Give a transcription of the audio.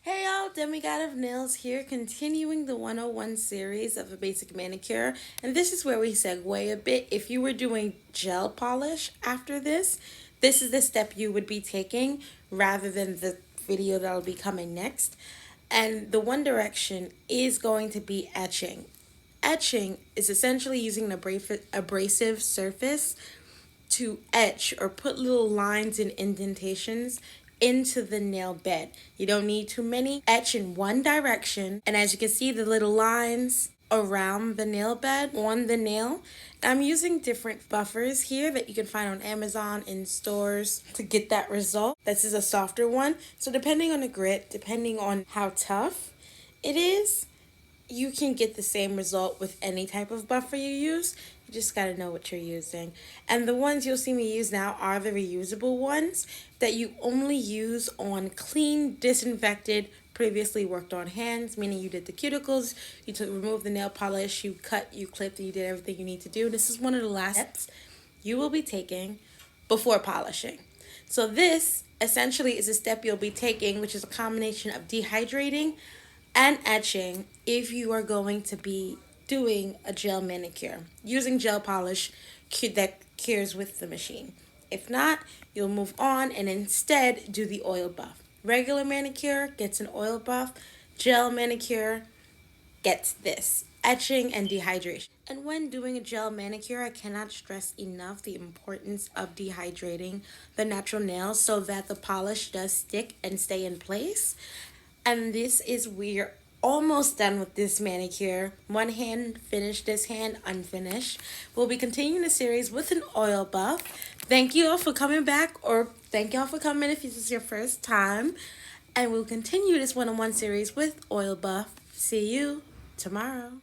Hey y'all, Demigod of Nails here, continuing the 101 series of a basic manicure. And this is where we segue a bit. If you were doing gel polish after this is the step you would be taking rather than the video that'll be coming next. And the one direction is going to be etching. Etching is essentially using an abrasive surface to etch or put little lines and indentations into the nail bed. You don't need too many. Etch in one direction, and as you can see, the little lines around the nail bed on the nail. I'm using different buffers here that you can find on Amazon in stores to get that result. This is a softer one, so depending on the grit, depending on how tough it is, you can get the same result with any type of buffer you use. You just got to know what you're using. And the ones you'll see me use now are the reusable ones that you only use on clean, disinfected, previously worked on hands, meaning you did the cuticles, you took remove the nail polish, you cut, you clipped, and you did everything you need to do. This is one of the last steps you will be taking before polishing. So this essentially is a step you'll be taking, which is a combination of dehydrating and etching if you are going to be doing a gel manicure. Using gel polish that cures with the machine. If not, you'll move on and instead do the oil buff. Regular manicure gets an oil buff. Gel manicure gets this, etching and dehydration. And when doing a gel manicure, I cannot stress enough the importance of dehydrating the natural nails so that the polish does stick and stay in place. And this is we're almost done with this manicure. One hand finished, this hand unfinished. We'll be continuing the series with an oil buff. Thank you all for coming back, or thank y'all for coming if this is your first time. And we'll continue this one-on-one series with oil buff. See you tomorrow.